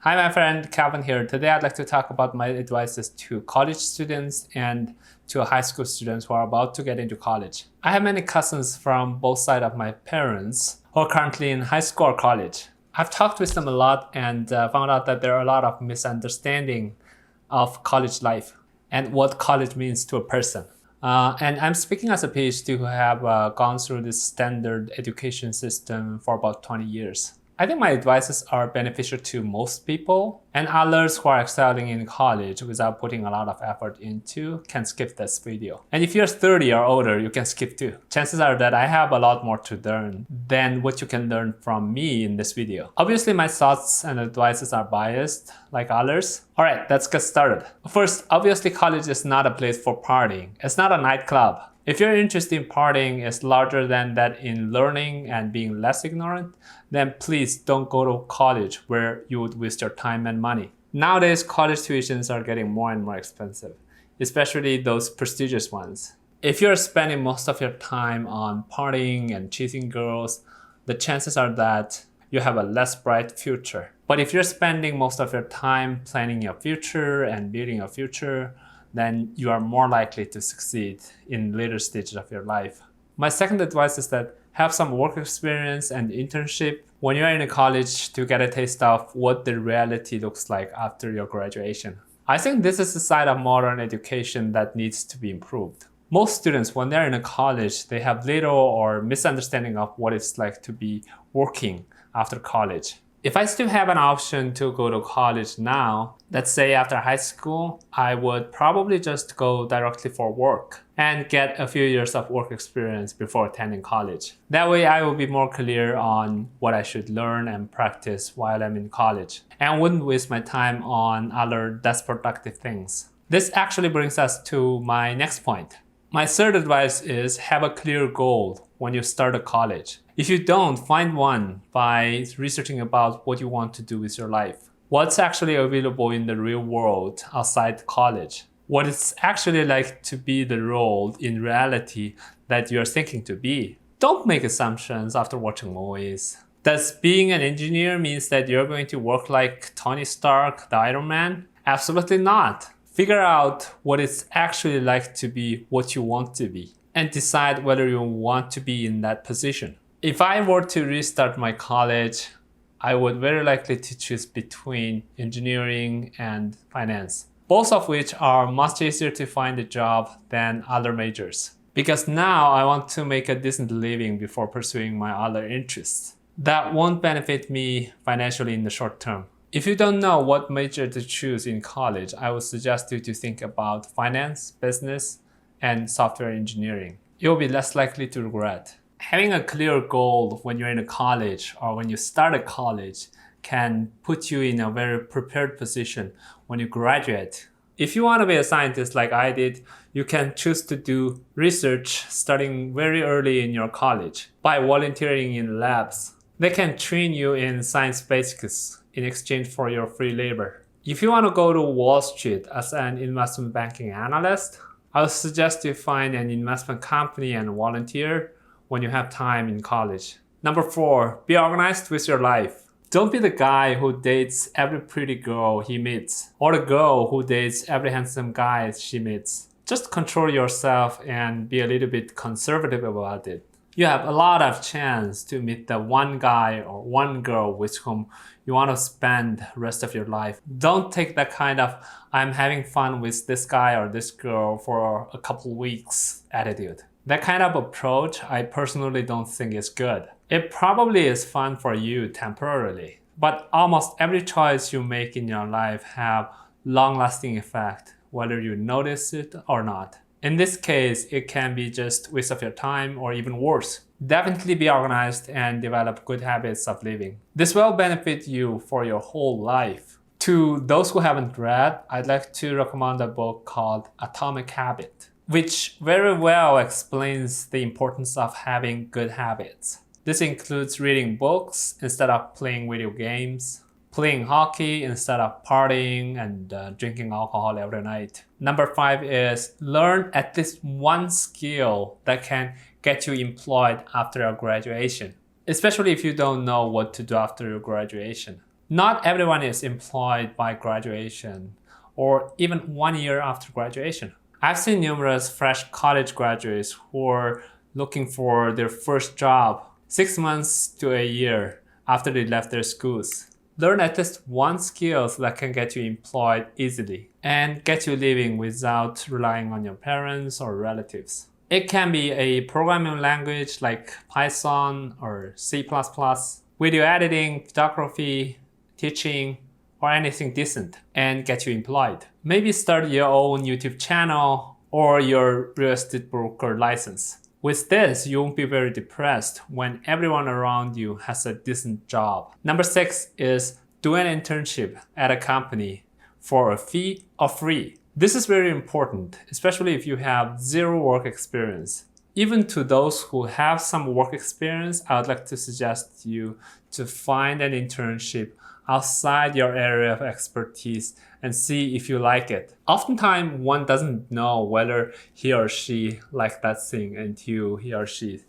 Hi, my friend Calvin here. Today I'd like to talk about my advices to college students and to high school students who are about to get into college. I have many cousins from both sides of my parents who are currently in high school or college. I've talked with them a lot and found out that there are a lot of misunderstanding of college life and what college means to a person. And I'm speaking as a PhD who have gone through this standard education system for about 20 years. I think my advices are beneficial to most people, and others who are excelling in college without putting a lot of effort into can skip this video. And if you're 30 or older, you can skip too. Chances are that I have a lot more to learn than what you can learn from me in this video. Obviously, my thoughts and advices are biased, like others. All right, let's get started. First, obviously, college is not a place for partying. It's not a nightclub. If your interest in partying is larger than that in learning and being less ignorant, then please don't go to college where you would waste your time and money. Nowadays, college tuitions are getting more and more expensive, especially those prestigious ones. If you're spending most of your time on partying and chasing girls, the chances are that you have a less bright future. But if you're spending most of your time planning your future and building your future, then you are more likely to succeed in later stages of your life. My second advice is that have some work experience and internship when you're in college to get a taste of what the reality looks like after your graduation. I think this is the side of modern education that needs to be improved. Most students, when they're in a college, they have little or misunderstanding of what it's like to be working after college. If I still have an option to go to college now, let's say after high school, I would probably just go directly for work and get a few years of work experience before attending college. That way I will be more clear on what I should learn and practice while I'm in college and wouldn't waste my time on other less productive things. This actually brings us to my next point. My third advice is have a clear goal when you start a college. If you don't, find one by researching about what you want to do with your life. What's actually available in the real world outside college? What it's actually like to be the role in reality that you're thinking to be. Don't make assumptions after watching movies. Does being an engineer means that you're going to work like Tony Stark, the Iron Man? Absolutely not. Figure out what it's actually like to be what you want to be and decide whether you want to be in that position. If I were to restart my college, I would very likely to choose between engineering and finance, both of which are much easier to find a job than other majors. Because now I want to make a decent living before pursuing my other interests. That won't benefit me financially in the short term. If you don't know what major to choose in college, I would suggest you to think about finance, business, and software engineering. You'll be less likely to regret. Having a clear goal when you're in a college or when you start a college can put you in a very prepared position when you graduate. If you want to be a scientist like I did, you can choose to do research starting very early in your college by volunteering in labs. They can train you in science basics in exchange for your free labor. If you want to go to Wall Street as an investment banking analyst, I would suggest you find an investment company and volunteer when you have time in college. Number 4, be organized with your life. Don't be the guy who dates every pretty girl he meets or the girl who dates every handsome guy she meets. Just control yourself and be a little bit conservative about it. You have a lot of chance to meet the one guy or one girl with whom you want to spend the rest of your life. Don't take that kind of I'm having fun with this guy or this girl for a couple weeks attitude. That kind of approach I personally don't think is good. It probably is fun for you temporarily, but almost every choice you make in your life have long-lasting effect, whether you notice it or not. In this case, it can be just waste of your time or even worse. Definitely be organized and develop good habits of living. This will benefit you for your whole life. To those who haven't read, I'd like to recommend a book called Atomic Habit, which very well explains the importance of having good habits. This includes reading books instead of playing video games, playing hockey instead of partying and drinking alcohol every night. Number 5 is learn at least one skill that can get you employed after your graduation, especially if you don't know what to do after your graduation. Not everyone is employed by graduation or even 1 year after graduation. I've seen numerous fresh college graduates who are looking for their first job 6 months to a year after they left their schools. Learn at least one skill that can get you employed easily and get you living without relying on your parents or relatives. It can be a programming language like Python or C++, video editing, photography, teaching, or anything decent and get you employed. Maybe start your own YouTube channel or your real estate broker license. With this, you won't be very depressed when everyone around you has a decent job. Number 6 is do an internship at a company for a fee or free. This is very important, especially if you have zero work experience. Even to those who have some work experience, I would like to suggest you to find an internship outside your area of expertise and see if you like it. Oftentimes, one doesn't know whether he or she likes that thing until he or she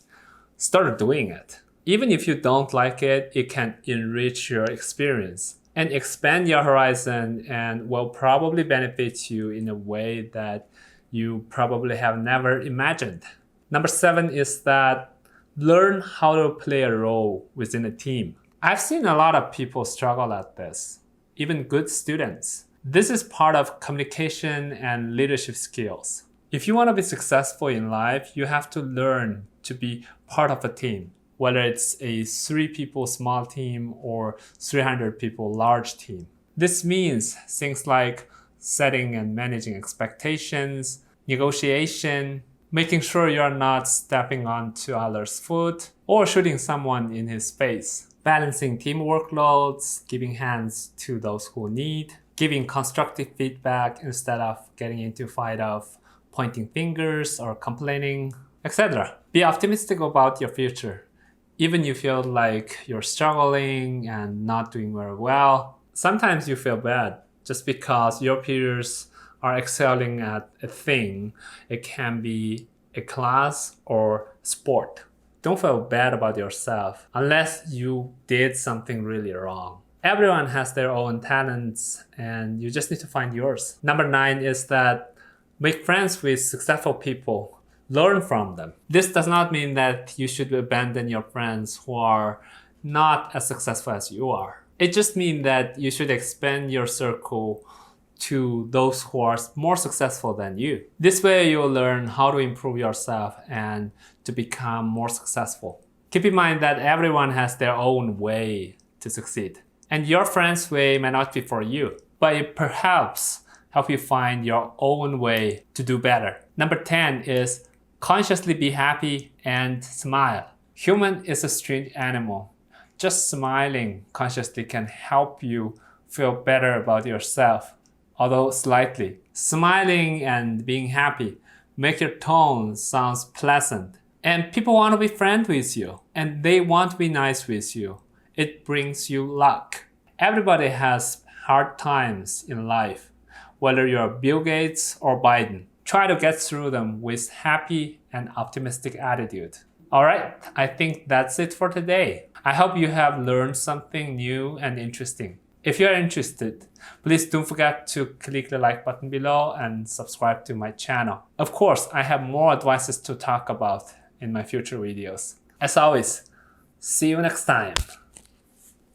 started doing it. Even if you don't like it, it can enrich your experience and expand your horizon and will probably benefit you in a way that you probably have never imagined. Number 7 is that learn how to play a role within a team. I've seen a lot of people struggle at this, even good students. This is part of communication and leadership skills. If you want to be successful in life, you have to learn to be part of a team, whether it's a 3 people small team or 300 people large team. This means things like setting and managing expectations, negotiation, making sure you're not stepping onto others' foot or shooting someone in his face, balancing team workloads, giving hands to those who need, giving constructive feedback instead of getting into a fight of pointing fingers or complaining, etc. Be optimistic about your future. Even if you feel like you're struggling and not doing very well, sometimes you feel bad just because your peers are excelling at a thing. It can be a class or sport. Don't feel bad about yourself unless you did something really wrong. Everyone has their own talents and you just need to find yours. Number 9 is that make friends with successful people. Learn from them. This does not mean that you should abandon your friends who are not as successful as you are. It just means that you should expand your circle to those who are more successful than you. This way you'll learn how to improve yourself and to become more successful. Keep in mind that everyone has their own way to succeed. And your friend's way may not be for you, but it perhaps help you find your own way to do better. Number 10 is consciously be happy and smile. Human is a strange animal. Just smiling consciously can help you feel better about yourself, although slightly. Smiling and being happy make your tone sounds pleasant. And people want to be friends with you. And they want to be nice with you. It brings you luck. Everybody has hard times in life, whether you're Bill Gates or Biden. Try to get through them with happy and optimistic attitude. Alright, I think that's it for today. I hope you have learned something new and interesting. If you're interested, please don't forget to click the like button below and subscribe to my channel. Of course, I have more advices to talk about in my future videos. As always, see you next time.